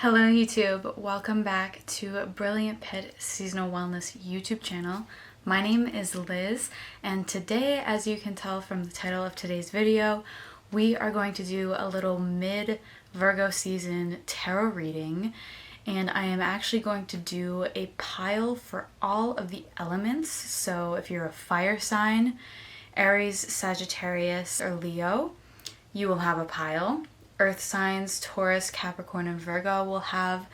Hello YouTube, welcome back to Brilliant Pit Seasonal Wellness YouTube channel. My name is Liz, and today, as you can tell from the title of today's video, we are going to do a little mid-Virgo season tarot reading, and I am actually going to do a pile for all of the elements. So if you're a fire sign, Aries, Sagittarius, or Leo, you will have a pile. Earth signs, Taurus, Capricorn, and Virgo will have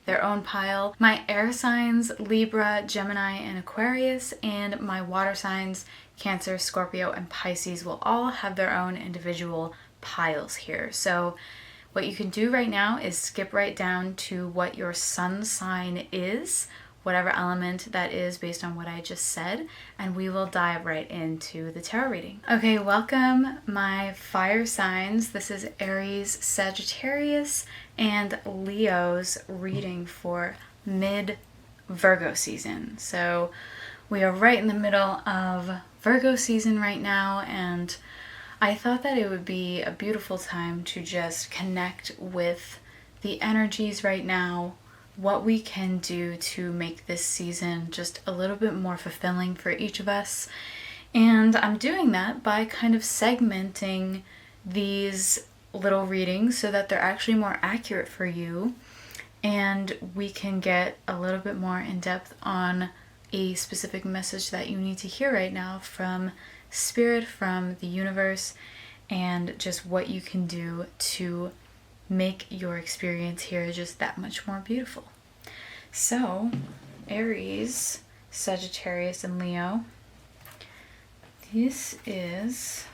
their own pile. My air signs, Libra, Gemini, and Aquarius, and my water signs, Cancer, Scorpio, and Pisces will all have their own individual piles here. So what you can do right now is skip right down to what your sun sign is, whatever element that is based on what I just said, and we will dive right into the tarot reading. Okay, welcome my fire signs. This is Aries, Sagittarius, and Leo's reading for mid-Virgo season. So we are right in the middle of Virgo season right now, and I thought that it would be a beautiful time to just connect with the energies right now, what we can do to make this season just a little bit more fulfilling for each of us. And I'm doing that by kind of segmenting these little readings so that they're actually more accurate for you, and we can get a little bit more in depth on a specific message that you need to hear right now from Spirit, from the universe, and just what you can do to make your experience here just that much more beautiful. So, Aries, Sagittarius, and Leo, this is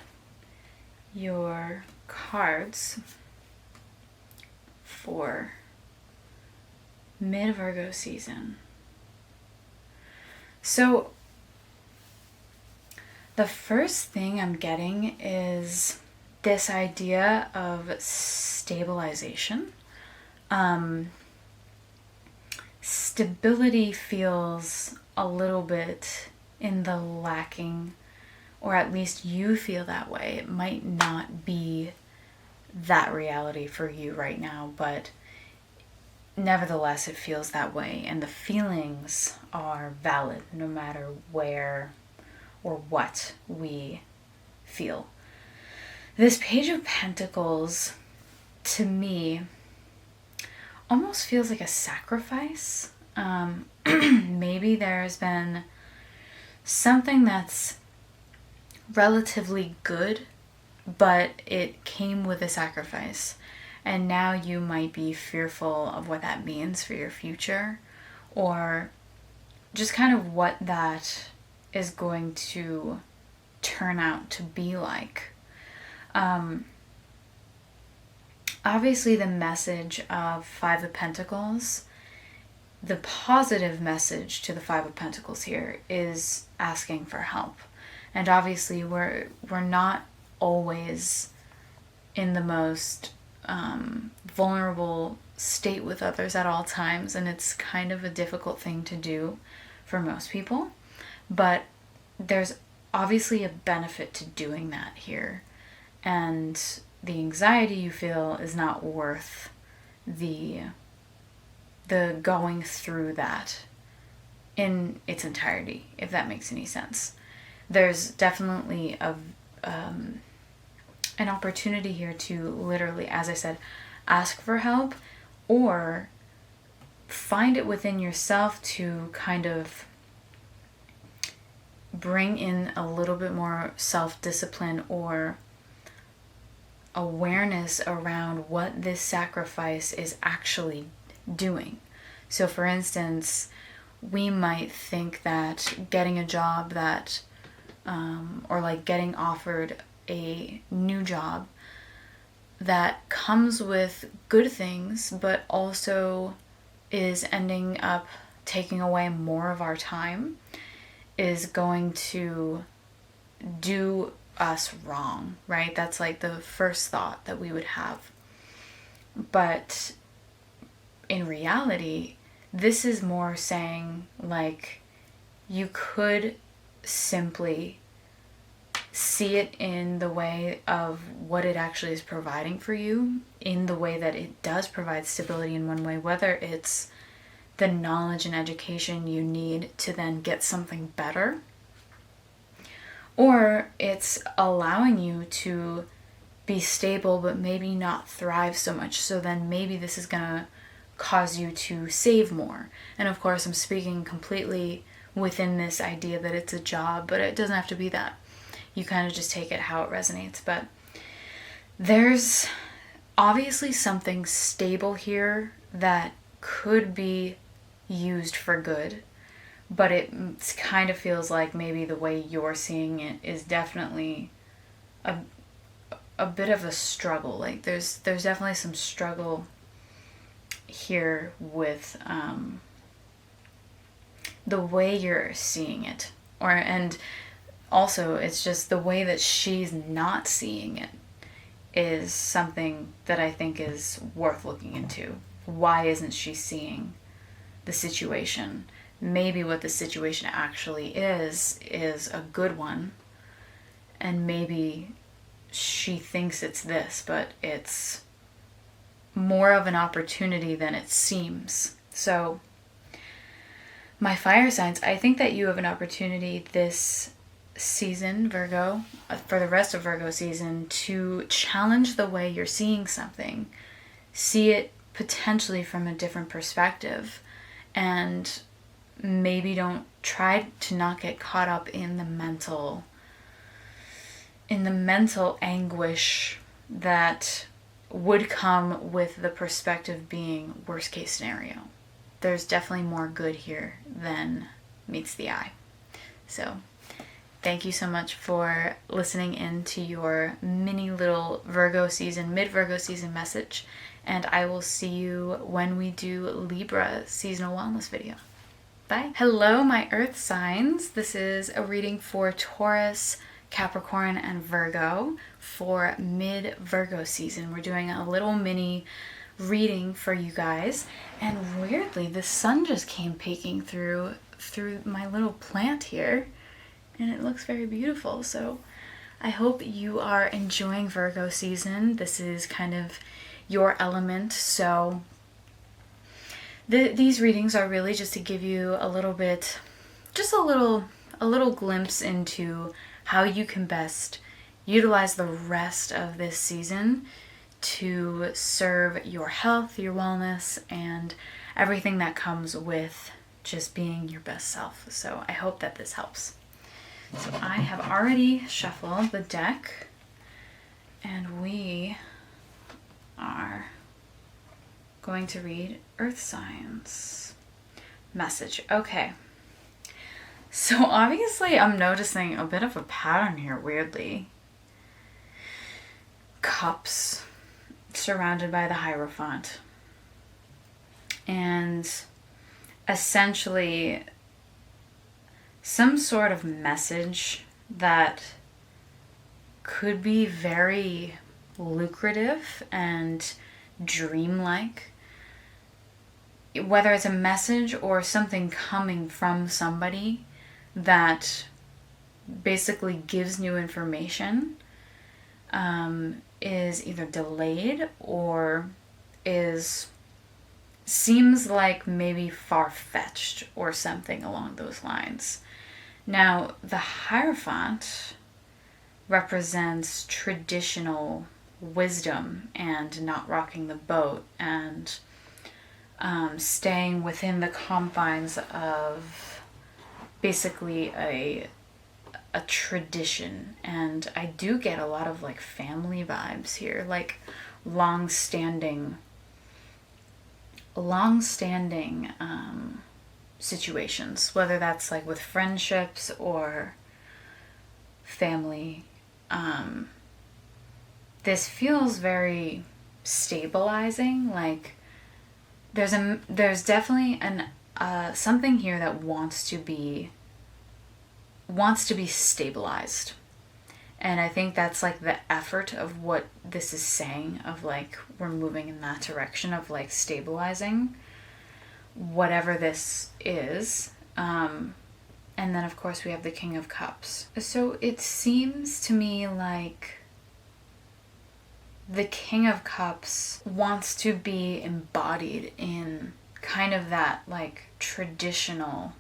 your cards for mid-Virgo season. So, the first thing I'm getting is this idea of stabilization. Stability feels a little bit in the lacking, or at least you feel that way. It might not be that reality for you right now, but nevertheless it feels that way, and the feelings are valid no matter where or what we feel. This Page of Pentacles, to me, almost feels like a sacrifice. Maybe there's been something that's relatively good, but it came with a sacrifice. And now you might be fearful of what that means for your future, or just kind of what that is going to turn out to be like. Obviously the message of Five of Pentacles, the positive message to the Five of Pentacles here is asking for help. And obviously we're not always in the most vulnerable state with others at all times, and it's kind of a difficult thing to do for most people. But there's obviously a benefit to doing that here, and the anxiety you feel is not worth the going through that in its entirety, if that makes any sense. There's definitely an opportunity here to literally, as I said, ask for help, or find it within yourself to kind of bring in a little bit more self-discipline or awareness around what this sacrifice is actually doing. So for instance, we might think that getting a job that or like getting offered a new job that comes with good things but also is ending up taking away more of our time is going to do us wrong, right? That's like the first thought that we would have. But in reality, this is more saying, like, you could simply see it in the way of what it actually is providing for you, in the way that it does provide stability in one way, whether it's the knowledge and education you need to then get something better, or it's allowing you to be stable but maybe not thrive so much. So then maybe this is going to cause you to save more. And of course, I'm speaking completely within this idea that it's a job, but it doesn't have to be that. You kind of just take it how it resonates. But there's obviously something stable here that could be used for good, but it kind of feels like maybe the way you're seeing it is definitely a bit of a struggle. Like there's definitely some struggle here with the way you're seeing it, and also it's just the way that she's not seeing it is something that I think is worth looking into. Why isn't she seeing the situation? Maybe what the situation actually is a good one, and maybe she thinks it's this, but it's more of an opportunity than it seems. So my fire signs, I think that you have an opportunity this season, Virgo, for the rest of Virgo season, to challenge the way you're seeing something. See it potentially from a different perspective, and maybe don't try to not get caught up in the mental anguish that would come with the perspective being worst case scenario. There's definitely more good here than meets the eye. So thank you so much for listening in to your mini little Virgo season, mid-Virgo season message. And I will see you when we do Libra seasonal wellness video. Bye. Hello, my earth signs. This is a reading for Taurus, Capricorn, and Virgo for mid-Virgo season. We're doing a little mini reading for you guys. And weirdly, the sun just came peeking through my little plant here. And it looks very beautiful. So I hope you are enjoying Virgo season. This is kind of your element. So these readings are really just to give you a little bit, just a little glimpse into how you can best utilize the rest of this season to serve your health, your wellness, and everything that comes with just being your best self. So I hope that this helps. So I have already shuffled the deck, and we are going to read Earth Signs message. Okay. So obviously I'm noticing a bit of a pattern here, weirdly. Cups surrounded by the Hierophant. And essentially some sort of message that could be very lucrative and dreamlike. Whether it's a message or something coming from somebody that basically gives new information, is either delayed or seems like maybe far-fetched or something along those lines. Now, the Hierophant represents traditional wisdom and not rocking the boat and staying within the confines of basically a tradition. And I do get a lot of like family vibes here, like long-standing situations, whether that's like with friendships or family. This feels very stabilizing. Like there's definitely something here that wants to be stabilized. And I think that's like the effort of what this is saying, of like we're moving in that direction of like stabilizing whatever this is. And then, of course, we have the King of Cups. So it seems to me like the King of Cups wants to be embodied in kind of that like traditional,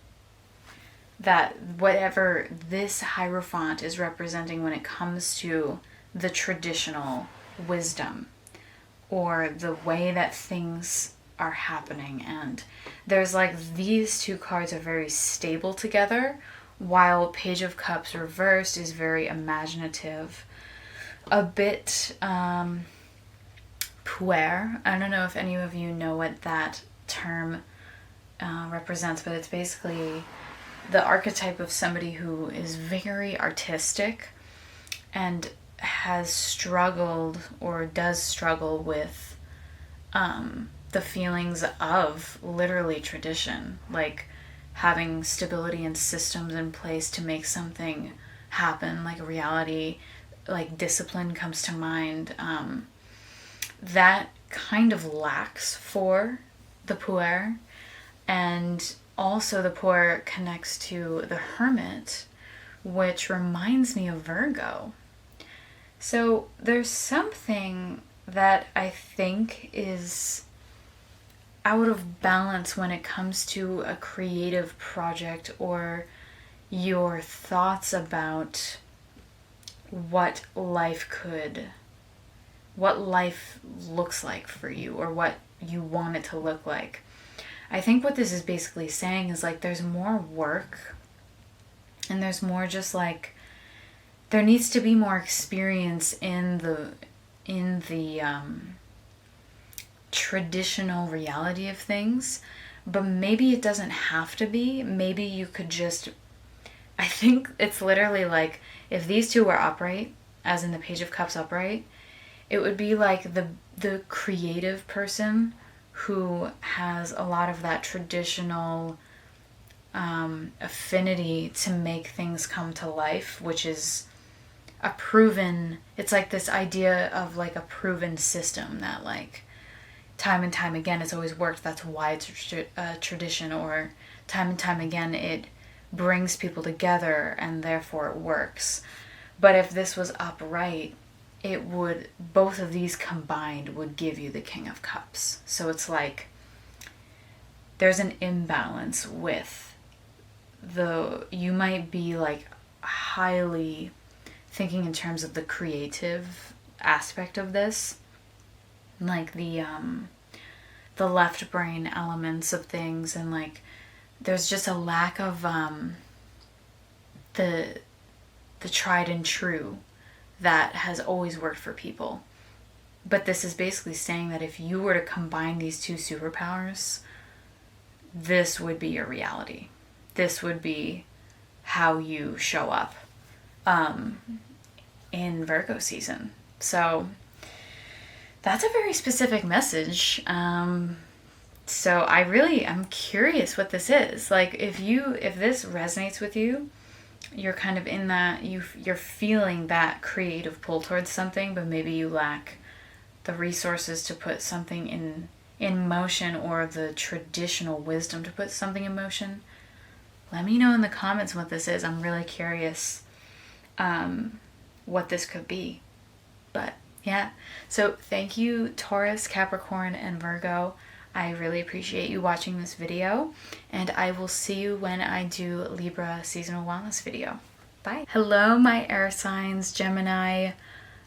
that whatever this Hierophant is representing when it comes to the traditional wisdom or the way that things are happening. And there's like these two cards are very stable together, while Page of Cups reversed is very imaginative, a bit puer. I don't know if any of you know what that term represents, but it's basically the archetype of somebody who is very artistic and has struggled or does struggle with the feelings of literally tradition, like having stability and systems in place to make something happen, like reality, like discipline comes to mind. That kind of lacks for the puer. And also the puer connects to the Hermit, which reminds me of Virgo. So there's something that I think is out of balance when it comes to a creative project or your thoughts about what life looks like for you, or what you want it to look like. I think what this is basically saying is like there's more work, and there's more just like there needs to be more experience in the traditional reality of things, but maybe it doesn't have to be. Maybe you could just, I think it's literally like if these two were upright, as in the Page of Cups upright, it would be like the creative person who has a lot of that traditional affinity to make things come to life, which is a proven, it's like this idea of like a proven system that like time and time again it's always worked. That's why it's a tradition, or time and time again it brings people together and therefore it works. But if this was upright, it would, both of these combined would give you the King of Cups. So it's like there's an imbalance with you might be like highly thinking in terms of the creative aspect of this, like the left brain elements of things, and like there's just a lack of the tried and true that has always worked for people. But this is basically saying that if you were to combine these two superpowers, this would be your reality. This would be how you show up in Virgo season. So that's a very specific message. So I'm curious what this is. Like if this resonates with you, you're kind of in that, you're feeling that creative pull towards something, but maybe you lack the resources to put something in motion, or the traditional wisdom to put something in motion. Let me know in the comments what this is. I'm really curious what this could be. But yeah, so thank you Taurus, Capricorn, and Virgo. I really appreciate you watching this video, and I will see you when I do Libra seasonal wellness video. Bye. Hello, my air signs, Gemini,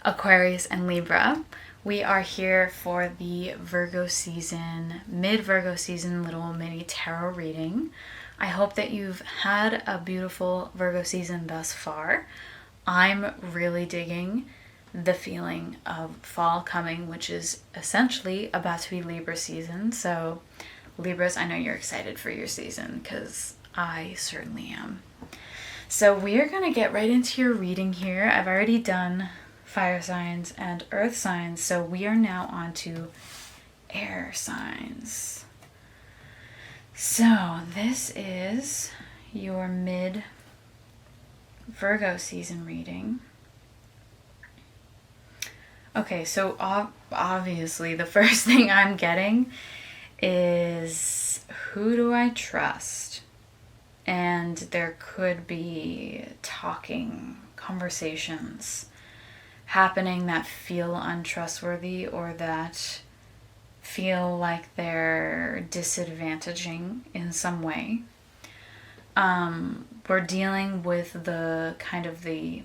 Aquarius, and Libra. We are here for the Virgo season, mid-Virgo season little mini tarot reading. I hope that you've had a beautiful Virgo season thus far. I'm really digging the feeling of fall coming, which is essentially about to be Libra season. So Libras, I know you're excited for your season, because I certainly am. So we are going to get right into your reading here. I've already done fire signs and earth signs, so we are now on to air signs. So this is your mid-Virgo season reading. Okay, so obviously the first thing I'm getting is, who do I trust? And there could be talking, conversations happening that feel untrustworthy or that feel like they're disadvantaging in some way. We're dealing with the kind of the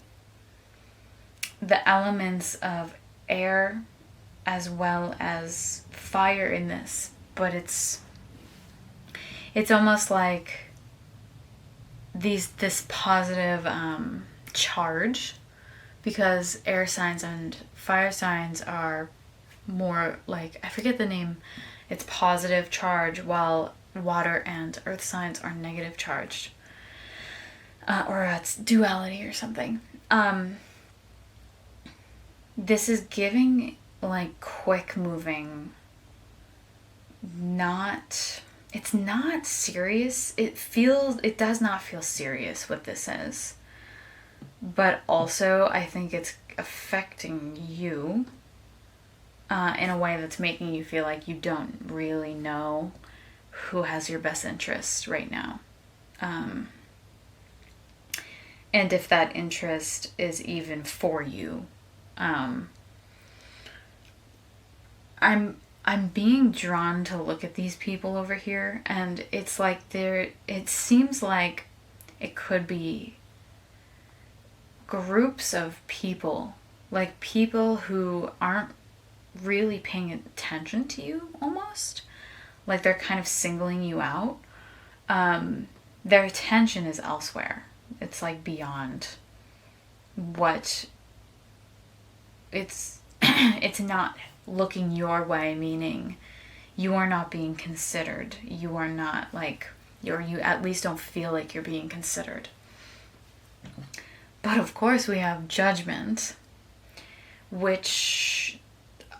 elements of air as well as fire in this, but it's almost like this positive charge, because air signs and fire signs are more like, I forget the name, it's positive charge, while water and earth signs are negative charged, or it's duality or something. This is giving like quick moving, it's not serious. It does not feel serious what this is. But also, I think it's affecting you in a way that's making you feel like you don't really know who has your best interest right now. And if that interest is even for you. I'm being drawn to look at these people over here, and it's like it seems like it could be groups of people, like people who aren't really paying attention to you, almost like they're kind of singling you out. Their attention is elsewhere. It's like beyond what it's not looking your way, meaning you are not being considered. You are not like, or you at least don't feel like you're being considered. But of course we have judgment, which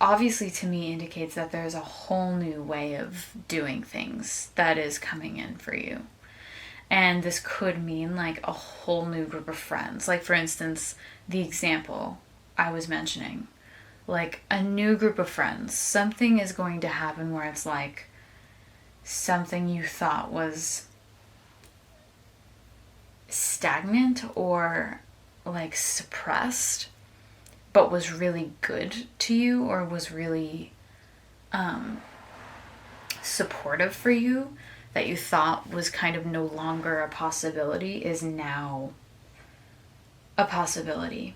obviously to me indicates that there's a whole new way of doing things that is coming in for you. And this could mean like a whole new group of friends. Like for instance, the example I was mentioning, like a new group of friends. Something is going to happen where it's like something you thought was stagnant or like suppressed, but was really good to you or was really supportive for you, that you thought was kind of no longer a possibility, is now a possibility.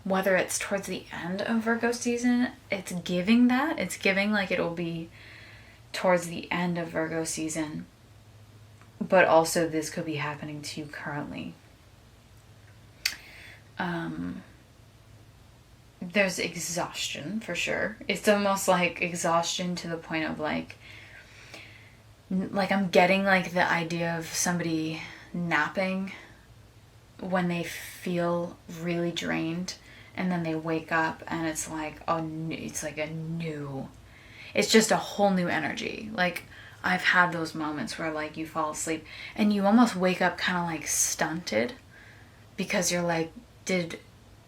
Whether it's towards the end of Virgo season, it's giving that. It's giving like it'll be towards the end of Virgo season. But also this could be happening to you currently. There's exhaustion for sure. It's almost like exhaustion to the point of like I'm getting like the idea of somebody napping when they feel really drained, and then they wake up and it's like, it's just a whole new energy. Like I've had those moments where like you fall asleep and you almost wake up kind of like stunted, because you're like, did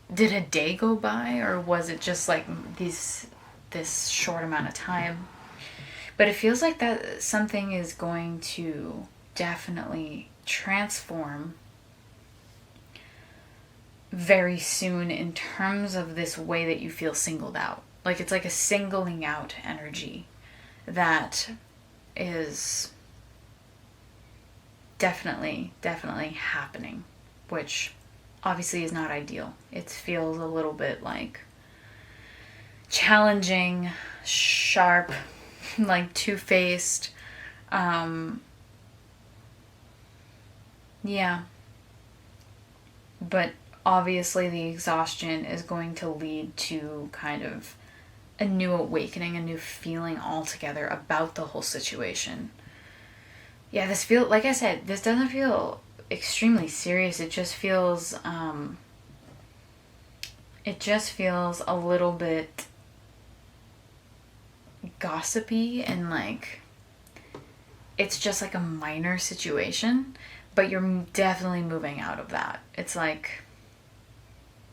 a day go by, or was it just like this short amount of time? But it feels like that something is going to definitely transform very soon in terms of this way that you feel singled out. Like it's like a singling out energy that is definitely happening, which obviously is not ideal. It feels a little bit like challenging, sharp, like two-faced. Yeah. But obviously the exhaustion is going to lead to kind of a new awakening, a new feeling altogether about the whole situation. Yeah, like I said, this doesn't feel extremely serious. It just feels a little bit gossipy, and like it's just like a minor situation, but you're definitely moving out of that. It's like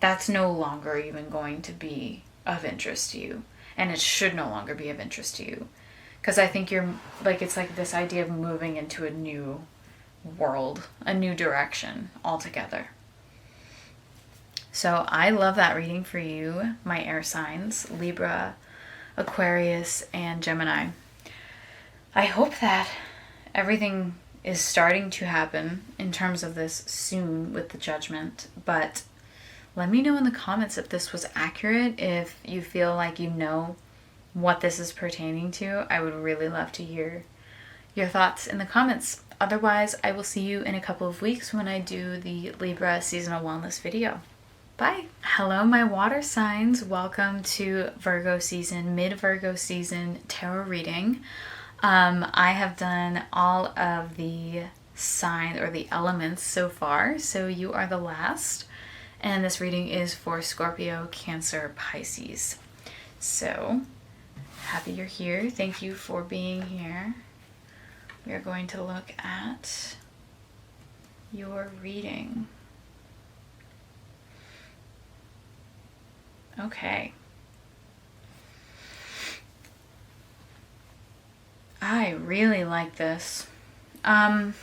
that's no longer even going to be of interest to you, and it should no longer be of interest to you, Because I think you're, like, it's like this idea of moving into a new world, a new direction altogether. So I love that reading for you, my air signs, Libra, Aquarius, and Gemini. I hope that everything is starting to happen in terms of this soon with the judgment, but let me know in the comments if this was accurate, if you feel like you know what this is pertaining to. I would really love to hear your thoughts in the comments. Otherwise, I will see you in a couple of weeks when I do the Libra seasonal wellness video. Bye. Hello, my water signs. Welcome to Virgo season, mid-Virgo season tarot reading. I have done all of the signs or the elements so far, so you are the last. And this reading is for Scorpio, Cancer, Pisces. So, happy you're here. Thank you for being here. We are going to look at your reading. Okay. I really like this. I'm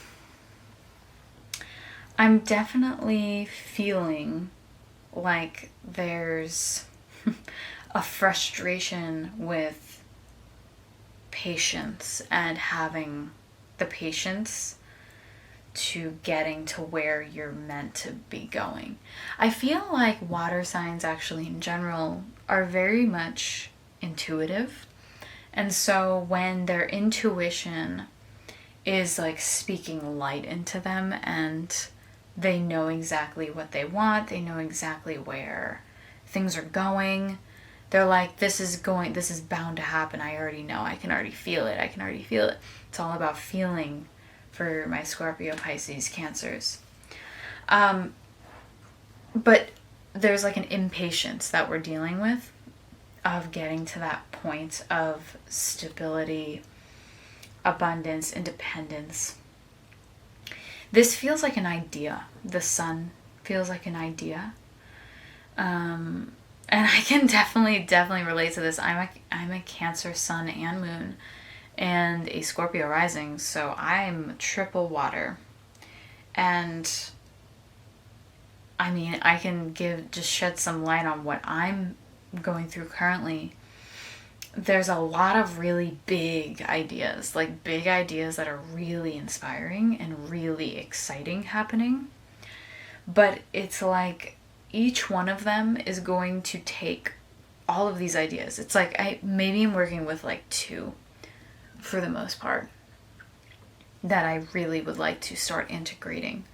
definitely feeling like there's a frustration with patience and having the patience to getting to where you're meant to be going. I feel like water signs actually in general are very much intuitive. And so when their intuition is like speaking light into them and they know exactly what they want, they know exactly where things are going, they're like, this is bound to happen. I already know. I can already feel it. It's all about feeling for my Scorpio, Pisces, Cancers. But there's like an impatience that we're dealing with of getting to that point of stability, abundance, independence. This feels like an idea. The sun feels like an idea. And I can definitely relate to this. I'm a Cancer sun and moon and a Scorpio rising, so I'm triple water. And I mean, I can just shed some light on what I'm going through currently. There's a lot of really big ideas that are really inspiring and really exciting happening. But it's like each one of them is going to take all of these ideas. It's like maybe I'm working with like two for the most part that I really would like to start integrating.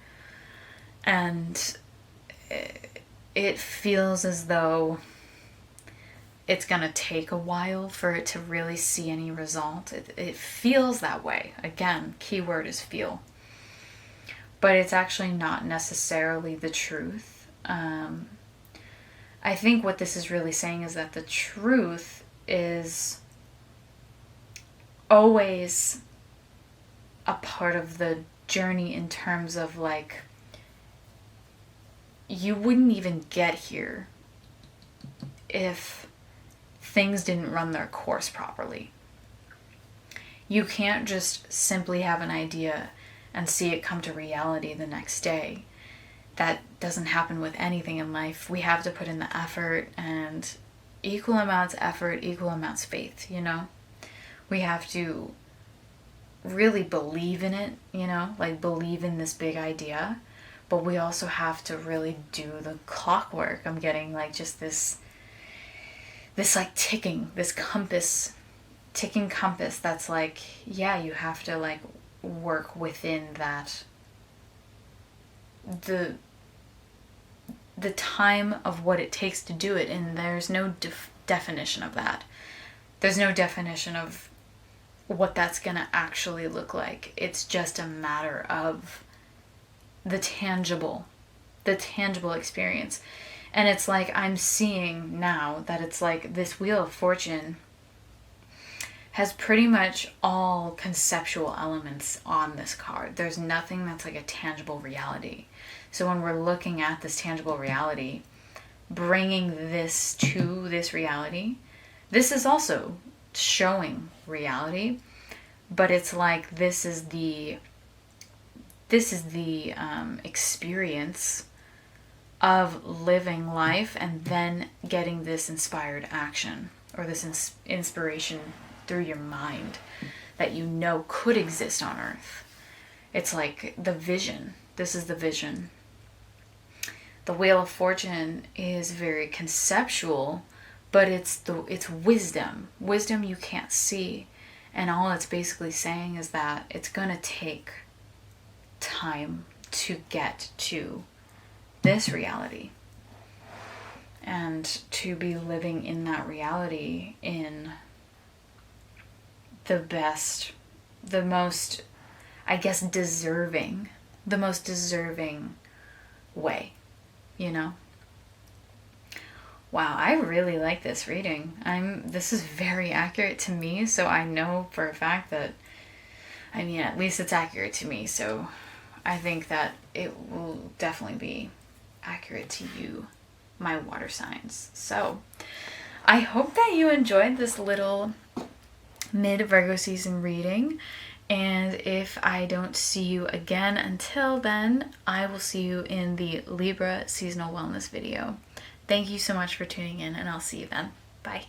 And it feels as though it's going to take a while for it to really see any result. It feels that way. Again, keyword is feel. But it's actually not necessarily the truth. I think what this is really saying is that the truth is always a part of the journey in terms of like, you wouldn't even get here if things didn't run their course properly. You can't just simply have an idea and see it come to reality the next day. That doesn't happen with anything in life. We have to put in the effort, and equal amounts effort, equal amounts faith, you know? We have to really believe in it, you know? Like believe in this big idea. But we also have to really do the clockwork. I'm getting like just this like ticking, this ticking compass that's like, yeah, you have to like work within that, the time of what it takes to do it. And there's no definition of that. There's no definition of what that's gonna actually look like. It's just a matter of the tangible experience. And it's like I'm seeing now that it's like this Wheel of Fortune has pretty much all conceptual elements on this card. There's nothing that's like a tangible reality. So when we're looking at this tangible reality, bringing this to this reality, this is also showing reality, but it's like this is the experience of living life and then getting this inspired action, or this inspiration through your mind that you know could exist on Earth. It's like the vision. This is the vision. The Wheel of Fortune is very conceptual, but it's wisdom. Wisdom you can't see. And all it's basically saying is that it's going to take time to get to this reality. And to be living in that reality in the best, the most, I guess, deserving way, you know? Wow, I really like this reading. This is very accurate to me, so I know for a fact that, I mean, at least it's accurate to me, so I think that it will definitely be accurate to you, my water signs. So I hope that you enjoyed this little mid-Virgo season reading, and if I don't see you again until then, I will see you in the Libra seasonal wellness video. Thank you so much for tuning in, and I'll see you then. Bye.